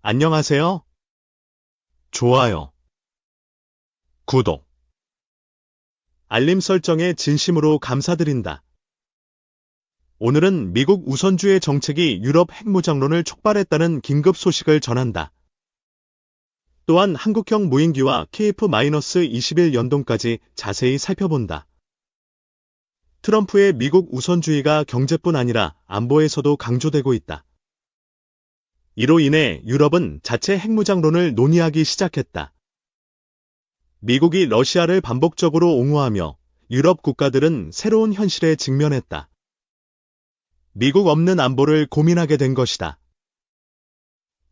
안녕하세요. 좋아요, 구독, 알림 설정에 진심으로 감사드린다. 오늘은 미국 우선주의 정책이 유럽 핵무장론을 촉발했다는 긴급 소식을 전한다. 또한 한국형 무인기와 KF-21 연동까지 자세히 살펴본다. 트럼프의 미국 우선주의가 경제뿐 아니라 안보에서도 강조되고 있다. 이로 인해 유럽은 자체 핵무장론을 논의하기 시작했다. 미국이 러시아를 반복적으로 옹호하며 유럽 국가들은 새로운 현실에 직면했다. 미국 없는 안보를 고민하게 된 것이다.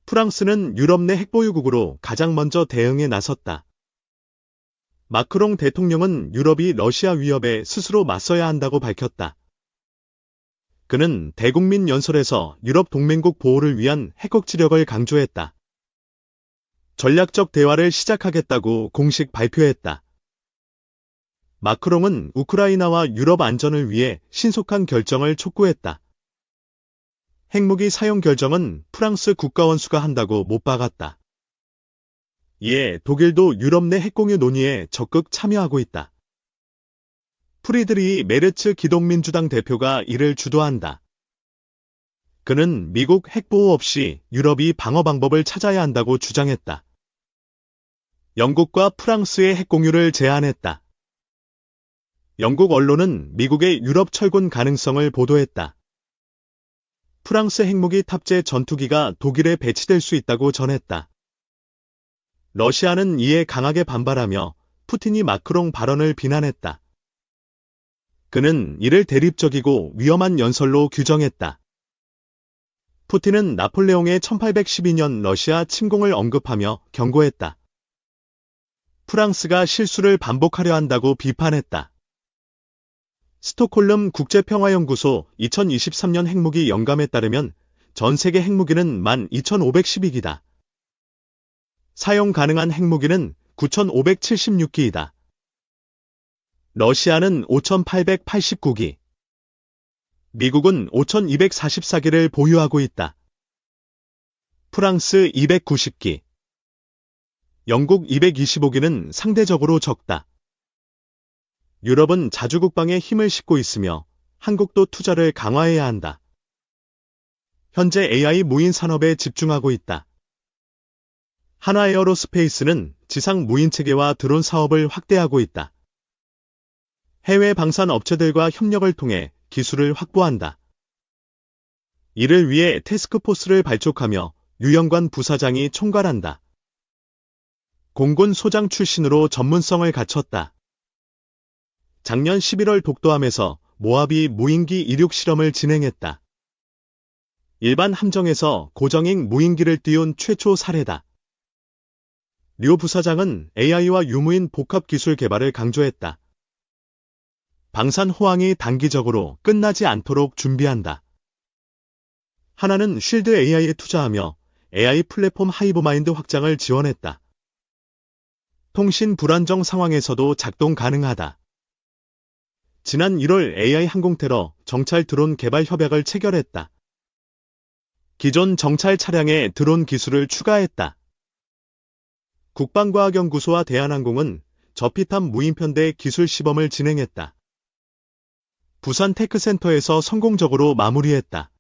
프랑스는 유럽 내 핵보유국으로 가장 먼저 대응에 나섰다. 마크롱 대통령은 유럽이 러시아 위협에 스스로 맞서야 한다고 밝혔다. 그는 대국민 연설에서 유럽 동맹국 보호를 위한 핵억지력을 강조했다. 전략적 대화를 시작하겠다고 공식 발표했다. 마크롱은 우크라이나와 유럽 안전을 위해 신속한 결정을 촉구했다. 핵무기 사용 결정은 프랑스 국가원수가 한다고 못 박았다. 이에 독일도 유럽 내 핵공유 논의에 적극 참여하고 있다. 프리드리히 메르츠 기독민주당 대표가 이를 주도한다. 그는 미국 핵보호 없이 유럽이 방어 방법을 찾아야 한다고 주장했다. 영국과 프랑스의 핵공유를 제안했다. 영국 언론은 미국의 유럽 철군 가능성을 보도했다. 프랑스 핵무기 탑재 전투기가 독일에 배치될 수 있다고 전했다. 러시아는 이에 강하게 반발하며 푸틴이 마크롱 발언을 비난했다. 그는 이를 대립적이고 위험한 연설로 규정했다. 푸틴은 나폴레옹의 1812년 러시아 침공을 언급하며 경고했다. 프랑스가 실수를 반복하려 한다고 비판했다. 스톡홀름 국제평화연구소 2023년 핵무기 영감에 따르면 전 세계 핵무기는 12,512기다. 사용 가능한 핵무기는 9,576기이다. 러시아는 5,889기, 미국은 5,244기를 보유하고 있다. 프랑스 290기, 영국 225기는 상대적으로 적다. 유럽은 자주국방에 힘을 싣고 있으며 한국도 투자를 강화해야 한다. 현재 AI 무인 산업에 집중하고 있다. 하나에어로스페이스는 지상 무인 체계와 드론 사업을 확대하고 있다. 해외 방산 업체들과 협력을 통해 기술을 확보한다. 이를 위해 태스크포스를 발족하며 유영관 부사장이 총괄한다. 공군 소장 출신으로 전문성을 갖췄다. 작년 11월 독도함에서 모하비 무인기 이륙 실험을 진행했다. 일반 함정에서 고정익 무인기를 띄운 최초 사례다. 류 부사장은 AI와 유무인 복합 기술 개발을 강조했다. 방산 호황이 단기적으로 끝나지 않도록 준비한다. 하나는 쉴드 AI에 투자하며 AI 플랫폼 하이브마인드 확장을 지원했다. 통신 불안정 상황에서도 작동 가능하다. 지난 1월 AI 항공 테러 정찰 드론 개발 협약을 체결했다. 기존 정찰 차량에 드론 기술을 추가했다. 국방과학연구소와 대한항공은 저피탑 무인편대 기술 시범을 진행했다. 부산 테크센터에서 성공적으로 마무리했다.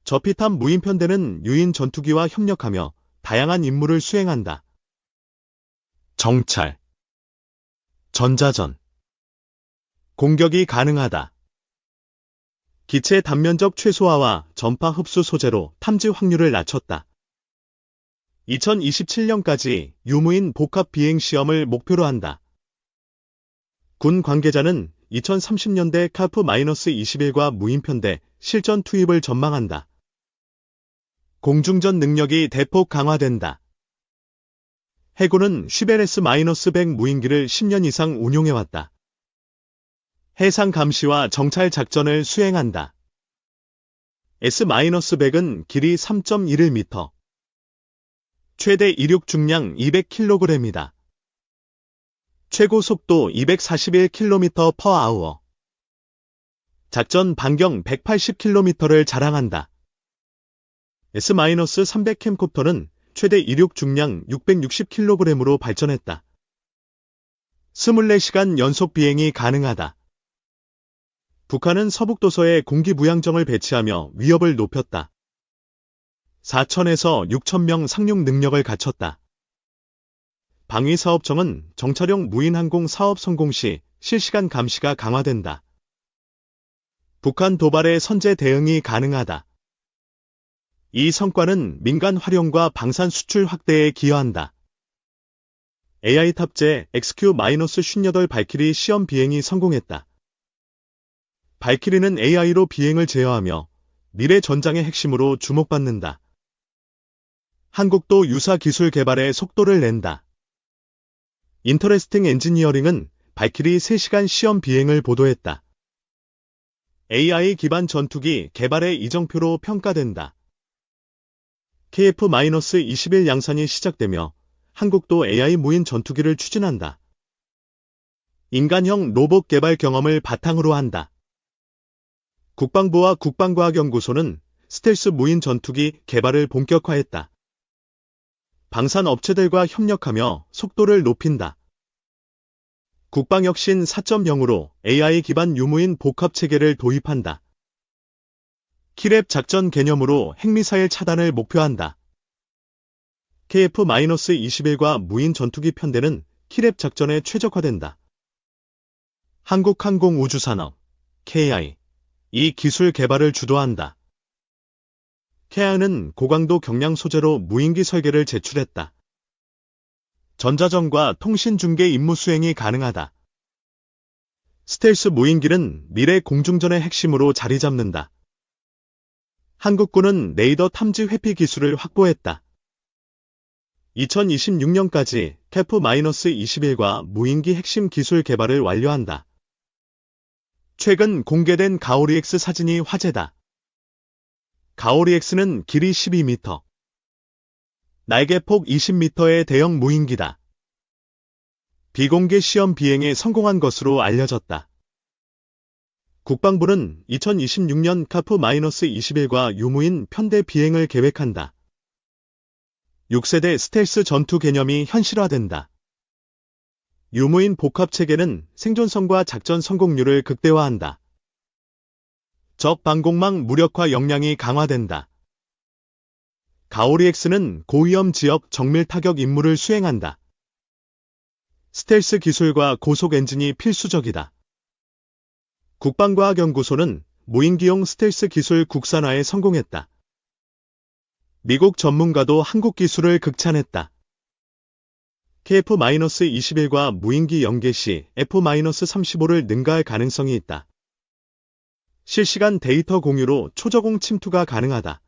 저피탑 무인편대는 유인 전투기와 협력하며 다양한 임무를 수행한다. 정찰, 전자전, 공격이 가능하다. 기체 단면적 최소화와 전파 흡수 소재로 탐지 확률을 낮췄다. 2027년까지 유무인 복합 비행 시험을 목표로 한다. 군 관계자는 2030년대 카프-21과 무인편대 실전 투입을 전망한다. 공중전 능력이 대폭 강화된다. 해군은 쉬벨 S-100 무인기를 10년 이상 운용해왔다. 해상 감시와 정찰 작전을 수행한다. S-100은 길이 3.11m, 최대 이륙 중량 200kg이다. 최고 속도 241km/h. 작전 반경 180km를 자랑한다. S-300 캠콥터는 최대 이륙 중량 660kg으로 발전했다. 24시간 연속 비행이 가능하다. 북한은 서북도서에 공기부양정을 배치하며 위협을 높였다. 4,000에서 6,000명 상륙 능력을 갖췄다. 방위사업청은 정찰용 무인항공 사업 성공 시 실시간 감시가 강화된다. 북한 도발에 선제 대응이 가능하다. 이 성과는 민간 활용과 방산 수출 확대에 기여한다. AI 탑재 XQ-58 발키리 시험 비행이 성공했다. 발키리는 AI로 비행을 제어하며 미래 전장의 핵심으로 주목받는다. 한국도 유사 기술 개발에 속도를 낸다. 인터레스팅 엔지니어링은 발키리 3시간 시험 비행을 보도했다. AI 기반 전투기 개발의 이정표로 평가된다. KF-21 양산이 시작되며 한국도 AI 무인 전투기를 추진한다. 인간형 로봇 개발 경험을 바탕으로 한다. 국방부와 국방과학연구소는 스텔스 무인 전투기 개발을 본격화했다. 방산 업체들과 협력하며 속도를 높인다. 국방혁신 4.0으로 AI 기반 유무인 복합체계를 도입한다. 키랩 작전 개념으로 핵미사일 차단을 목표한다. KF-21과 무인 전투기 편대는 키랩 작전에 최적화된다. 한국항공우주산업, KI, 이 기술 개발을 주도한다. KI는 고강도 경량 소재로 무인기 설계를 제출했다. 전자전과 통신중계 임무 수행이 가능하다. 스텔스 무인기는 미래 공중전의 핵심으로 자리 잡는다. 한국군은 레이더 탐지 회피 기술을 확보했다. 2026년까지 KF-21과 무인기 핵심 기술 개발을 완료한다. 최근 공개된 가오리-X 사진이 화제다. 가오리-X는 길이 12m, 날개폭 20m의 대형 무인기다. 비공개 시험 비행에 성공한 것으로 알려졌다. 국방부는 2026년 KF-21과 유무인 편대 비행을 계획한다. 6세대 스텔스 전투 개념이 현실화된다. 유무인 복합체계는 생존성과 작전 성공률을 극대화한다. 적 방공망 무력화 역량이 강화된다. 가오리-X는 고위험 지역 정밀 타격 임무를 수행한다. 스텔스 기술과 고속 엔진이 필수적이다. 국방과학연구소는 무인기용 스텔스 기술 국산화에 성공했다. 미국 전문가도 한국 기술을 극찬했다. KF-21과 무인기 연계 시 F-35를 능가할 가능성이 있다. 실시간 데이터 공유로 초저공 침투가 가능하다.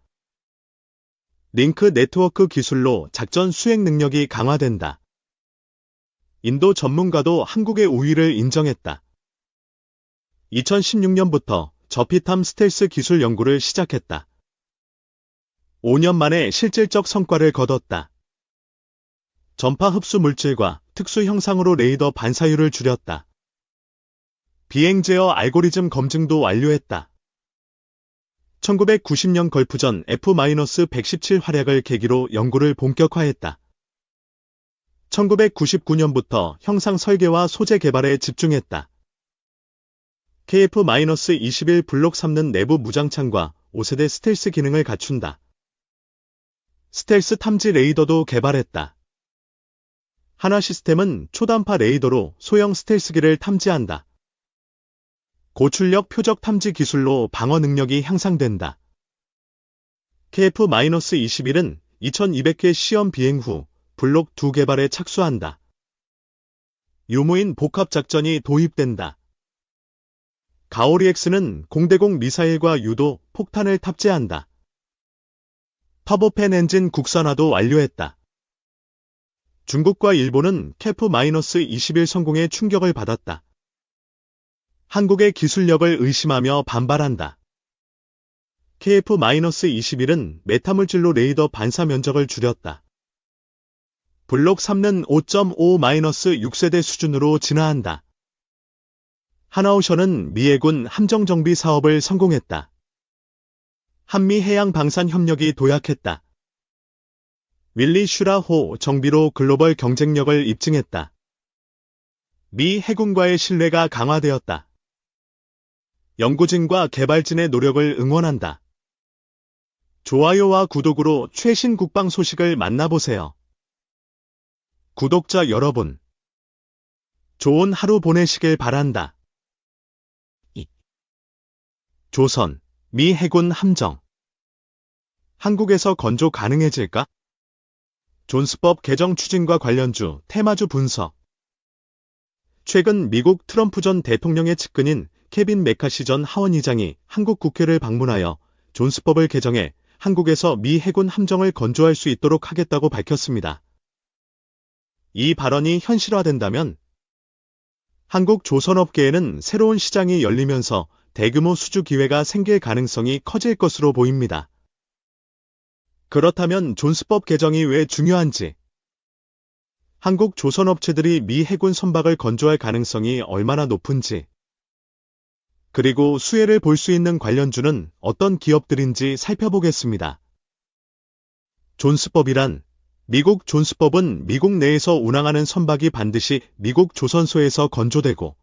링크 네트워크 기술로 작전 수행 능력이 강화된다. 인도 전문가도 한국의 우위를 인정했다. 2016년부터 저피탐 스텔스 기술 연구를 시작했다. 5년 만에 실질적 성과를 거뒀다. 전파 흡수 물질과 특수 형상으로 레이더 반사율을 줄였다. 비행 제어 알고리즘 검증도 완료했다. 1990년 걸프전 F-117 활약을 계기로 연구를 본격화했다. 1999년부터 형상 설계와 소재 개발에 집중했다. KF-21 블록 3는 내부 무장창과 5세대 스텔스 기능을 갖춘다. 스텔스 탐지 레이더도 개발했다. 하나 시스템은 초단파 레이더로 소형 스텔스기를 탐지한다. 고출력 표적 탐지 기술로 방어 능력이 향상된다. KF-21은 2200회 시험 비행 후 블록 2 개발에 착수한다. 유무인 복합작전이 도입된다. 가오리-X는 공대공 미사일과 유도, 폭탄을 탑재한다. 터보팬 엔진 국산화도 완료했다. 중국과 일본은 KF-21 성공에 충격을 받았다. 한국의 기술력을 의심하며 반발한다. KF-21은 메타물질로 레이더 반사 면적을 줄였다. 블록 3는 5.5-6세대 수준으로 진화한다. 하나오션은 미해군 함정 정비 사업을 성공했다. 한미 해양 방산 협력이 도약했다. 윌리 슈라호 정비로 글로벌 경쟁력을 입증했다. 미 해군과의 신뢰가 강화되었다. 연구진과 개발진의 노력을 응원한다. 좋아요와 구독으로 최신 국방 소식을 만나보세요. 구독자 여러분, 좋은 하루 보내시길 바란다. 조선, 미 해군 함정. 한국에서 건조 가능해질까? 존스법 개정 추진과 관련주, 테마주 분석. 최근 미국 트럼프 전 대통령의 측근인 케빈 메카시 전 하원의장이 한국 국회를 방문하여 존스법을 개정해 한국에서 미 해군 함정을 건조할 수 있도록 하겠다고 밝혔습니다. 이 발언이 현실화된다면 한국 조선업계에는 새로운 시장이 열리면서 대규모 수주 기회가 생길 가능성이 커질 것으로 보입니다. 그렇다면 존스법 개정이 왜 중요한지, 한국 조선업체들이 미 해군 선박을 건조할 가능성이 얼마나 높은지, 그리고 수혜를 볼 수 있는 관련주는 어떤 기업들인지 살펴보겠습니다. 존스법이란, 미국 존스법은 미국 내에서 운항하는 선박이 반드시 미국 조선소에서 건조되고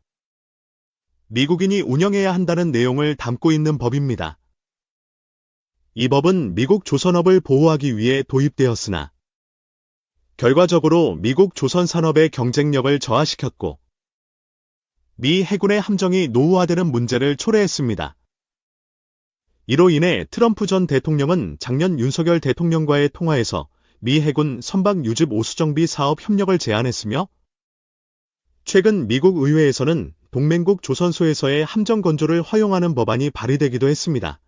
미국인이 운영해야 한다는 내용을 담고 있는 법입니다. 이 법은 미국 조선업을 보호하기 위해 도입되었으나 결과적으로 미국 조선 산업의 경쟁력을 저하시켰고 미 해군의 함정이 노후화되는 문제를 초래했습니다. 이로 인해 트럼프 전 대통령은 작년 윤석열 대통령과의 통화에서 미 해군 선박 유집 오수정비 사업 협력을 제안했으며 최근 미국 의회에서는 동맹국 조선소에서의 함정 건조를 허용하는 법안이 발의되기도 했습니다.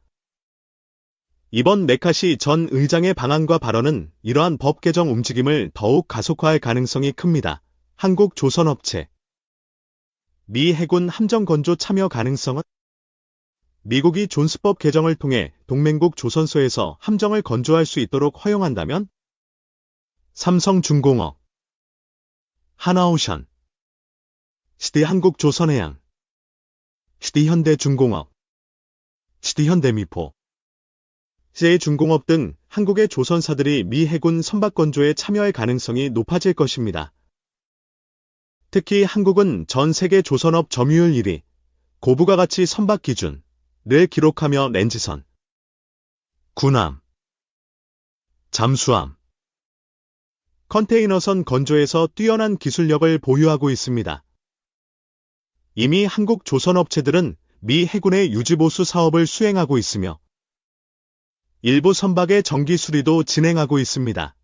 이번 메카시 전 의장의 방안과 발언은 이러한 법 개정 움직임을 더욱 가속화할 가능성이 큽니다. 한국 조선업체 미 해군 함정 건조 참여 가능성은? 미국이 존스법 개정을 통해 동맹국 조선소에서 함정을 건조할 수 있도록 허용한다면? 삼성중공업, 하나오션, 시티한국조선해양, 시티현대중공업, 시티현대미포, 제중공업 등 한국의 조선사들이 미 해군 선박 건조에 참여할 가능성이 높아질 것입니다. 특히 한국은 전 세계 조선업 점유율 1위, 고부가 가치 선박 기준을 기록하며 렌지선, 군함, 잠수함, 컨테이너선 건조에서 뛰어난 기술력을 보유하고 있습니다. 이미 한국 조선업체들은 미 해군의 유지보수 사업을 수행하고 있으며 일부 선박의 정기 수리도 진행하고 있습니다.